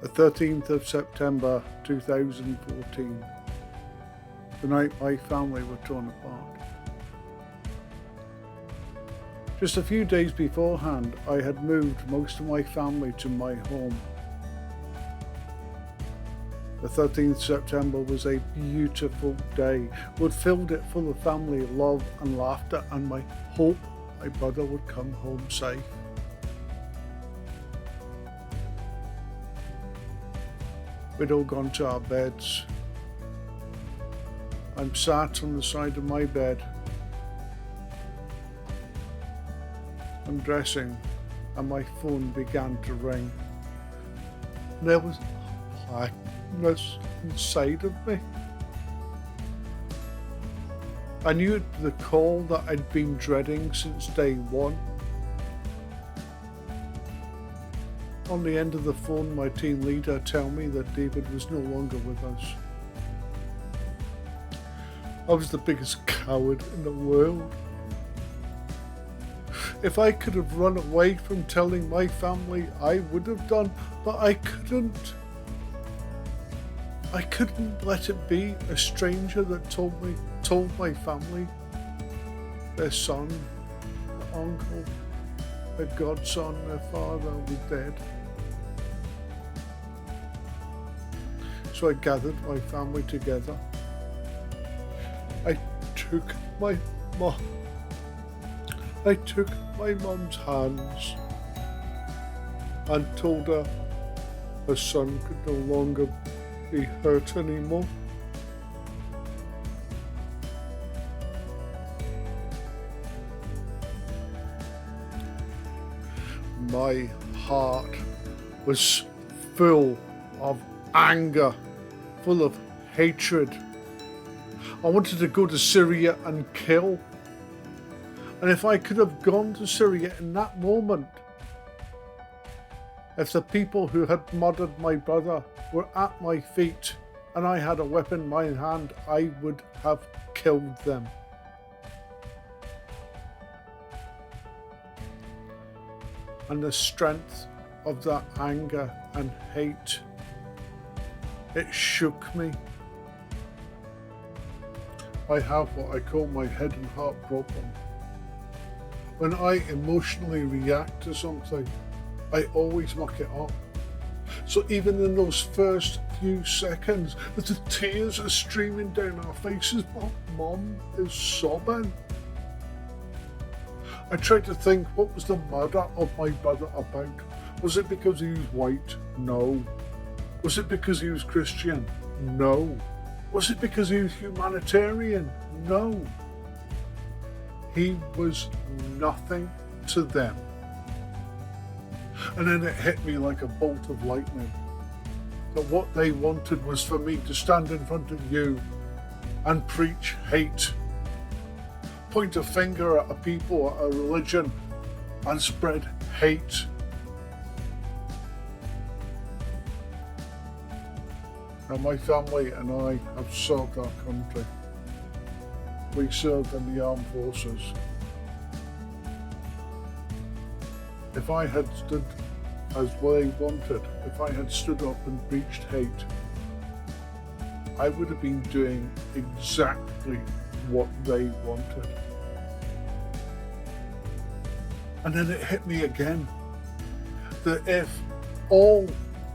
The 13th of September 2014, the night my family were torn apart. Just a few days beforehand, I had moved most of my family to my home. The 13th September was a beautiful day. We'd filled it full of family love and laughter and my hope my brother would come home safe. We'd all gone to our beds. I'm sat on the side of my bed. I'm dressing and my phone began to ring. There was blackness inside of me. I knew it was the call that I'd been dreading since day one. On the end of the phone, my team leader told me that David was no longer with us. I was the biggest coward in the world. If I could have run away from telling my family, I would have done, but I couldn't. I couldn't let it be a stranger that told my family, their son, their uncle, their godson, their father was dead. So I gathered my family together. I took my mum's hands and told her her son could no longer be hurt anymore. My heart was full of anger, full of hatred. I wanted to go to Syria and kill. And if I could have gone to Syria in that moment, if the people who had murdered my brother were at my feet and I had a weapon in my hand, I would have killed them. And the strength of that anger and hate, it shook me. I have what I call my head and heart problem. When I emotionally react to something, I always muck it up. So even in those first few seconds, as the tears are streaming down our faces, my mum is sobbing. I tried to think, what was the murder of my brother about? Was it because he was white? No. Was it because he was Christian? No. Was it because he was humanitarian? No. He was nothing to them. And then it hit me like a bolt of lightning that what they wanted was for me to stand in front of you and preach hate, point a finger at a people, at a religion, and spread hate. Now my family and I have served our country. We served in the armed forces. If I had stood as they wanted, if I had stood up and preached hate, I would have been doing exactly what they wanted. And then it hit me again that if all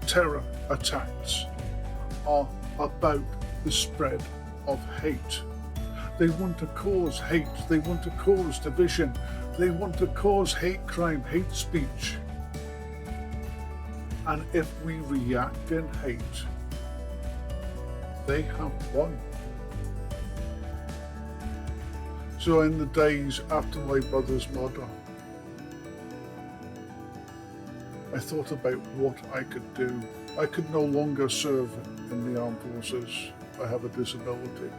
terror attacks are about the spread of hate, they want to cause hate, they want to cause division, they want to cause hate crime, hate speech. And if we react in hate, they have won. So in the days after my brother's murder, I thought about what I could do. I could no longer serve in the armed forces. I have a disability,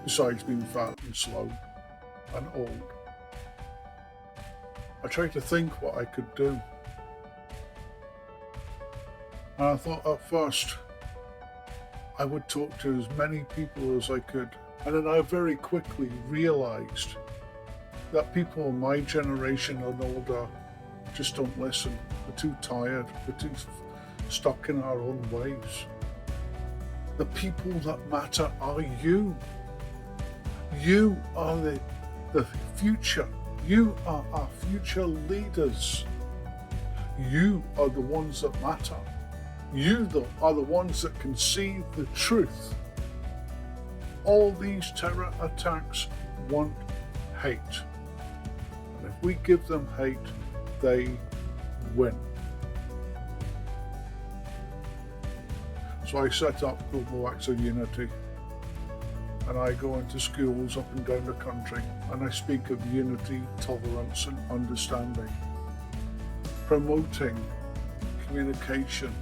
besides being fat and slow and old. I tried to think what I could do. And I thought at first I would talk to as many people as I could. And then I very quickly realised that people in my generation and older just don't listen. They're too tired. They're too stuck in our own ways. The people that matter are you. You are the future. You are our future leaders. You are the ones that matter. You are the ones that can see the truth. All these terror attacks want hate. And if we give them hate, they win. So I set up Global Acts of Unity, and I go into schools up and down the country, and I speak of unity, tolerance and understanding, promoting communication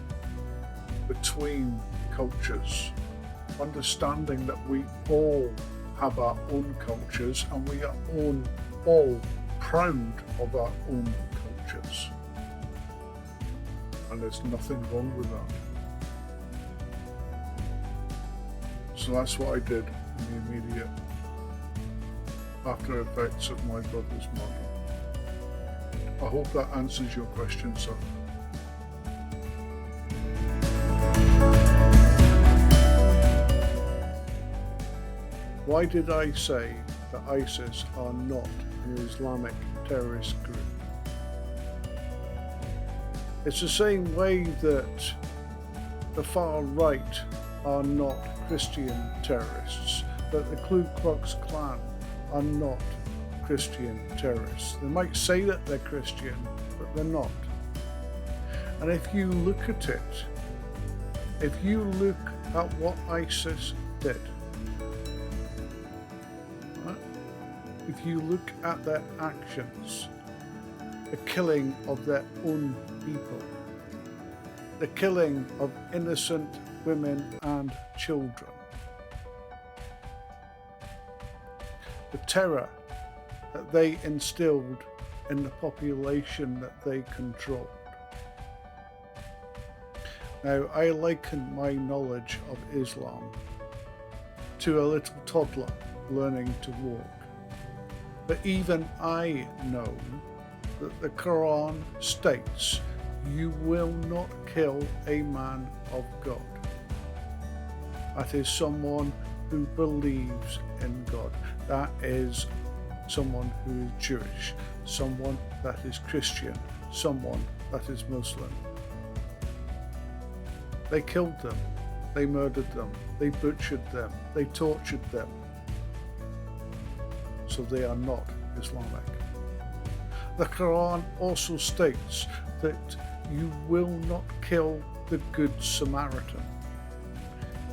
between cultures, understanding that we all have our own cultures and we are all proud of our own cultures. And there's nothing wrong with that. So that's what I did in the immediate after effects of my brother's murder. I hope that answers your question, sir. Why did I say that ISIS are not an Islamic terrorist group? It's the same way that the far right are not Christian terrorists, that the Ku Klux Klan are not Christian terrorists. They might say that they're Christian, but they're not. And if you look at it, if you look at what ISIS did, if you look at their actions, the killing of their own people, the killing of innocent women and children, the terror that they instilled in the population that they controlled. Now, I liken my knowledge of Islam to a little toddler learning to walk. But even I know that the Quran states you will not kill a man of God. That is someone who believes in God. That is someone who is Jewish, someone that is Christian, someone that is Muslim. They killed them, they murdered them, they butchered them, they tortured them. So they are not Islamic. The Quran also states that you will not kill the Good Samaritan.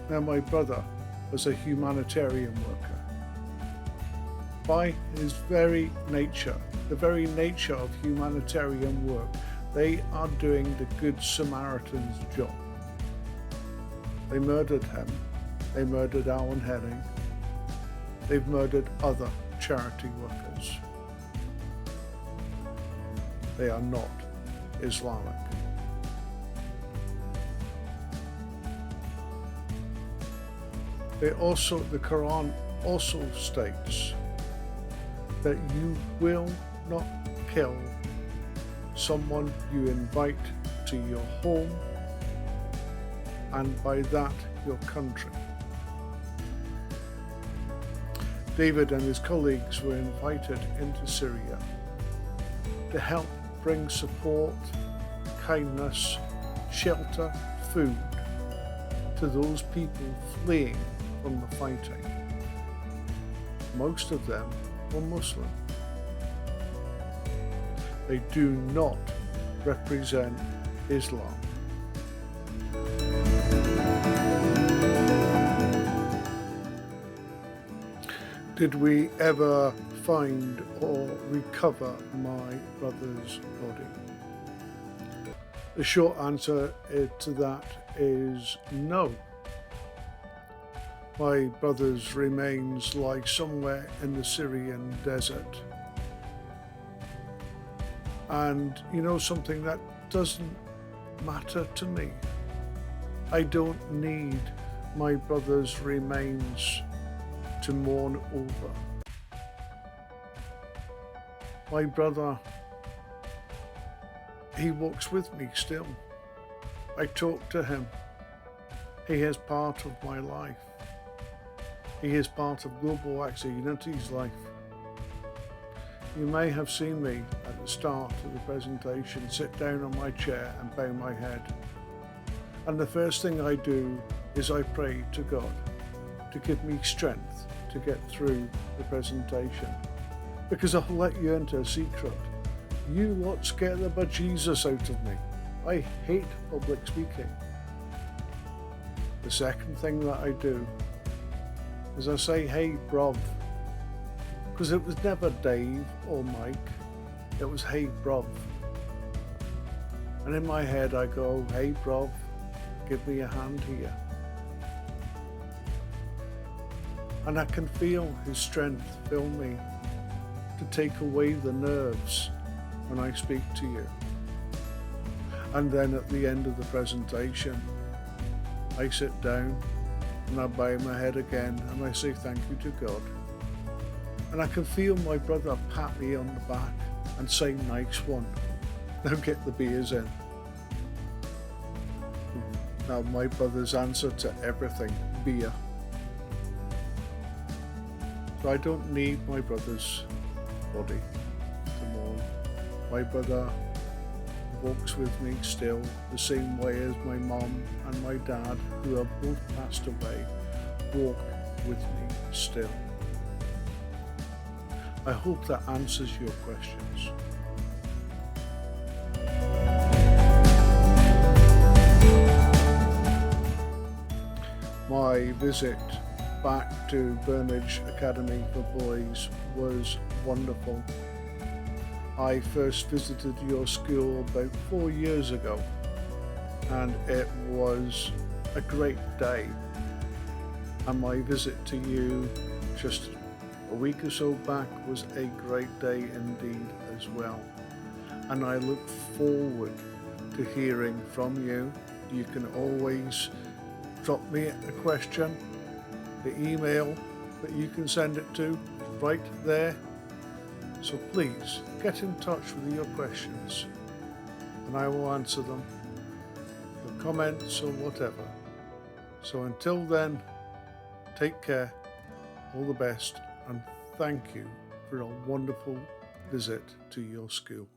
Now, my brother was a humanitarian worker. By his very nature, the very nature of humanitarian work, they are doing the Good Samaritan's job. They murdered him. They murdered Alan Henning. They've murdered other charity workers. They are not Islamic. The Quran also states that you will not kill someone you invite to your home, and by that your country. David and his colleagues were invited into Syria to help bring support, kindness, shelter, food to those people fleeing from the fighting. Most of them were Muslim. They do not represent Islam. Did we ever find or recover my brother's body? The short answer to that is no. My brother's remains lie somewhere in the Syrian desert. And you know something, that doesn't matter to me. I don't need my brother's remains to mourn over. My brother, he walks with me still. I talk to him. He is part of my life. He is part of Global Access Unity's life. You may have seen me at the start of the presentation sit down on my chair and bow my head. And the first thing I do is I pray to God to give me strength to get through the presentation. Because I'll let you into a secret. You lot scare the bejesus out of me. I hate public speaking. The second thing that I do is I say, hey, bruv. Because it was never Dave or Mike, it was hey, bruv. And in my head I go, hey, bruv, give me a hand here. And I can feel his strength fill me to take away the nerves when I speak to you. And then at the end of the presentation, I sit down and I bow my head again and I say thank you to God. And I can feel my brother pat me on the back and say, nice one, now get the beers in. Now my brother's answer to everything, beer. So I don't need my brother's body to mourn. My brother walks with me still, the same way as my mom and my dad, who have both passed away, walk with me still. I hope that answers your questions. My visit back to Burnage Academy for Boys was wonderful. I first visited your school about 4 years ago, and it was a great day. And my visit to you just a week or so back was a great day indeed as well. And I look forward to hearing from you. You can always drop me a question. The email that you can send it to right there. So please get in touch with your questions and I will answer them, your comments or whatever. So until then, take care, all the best, and thank you for a wonderful visit to your school.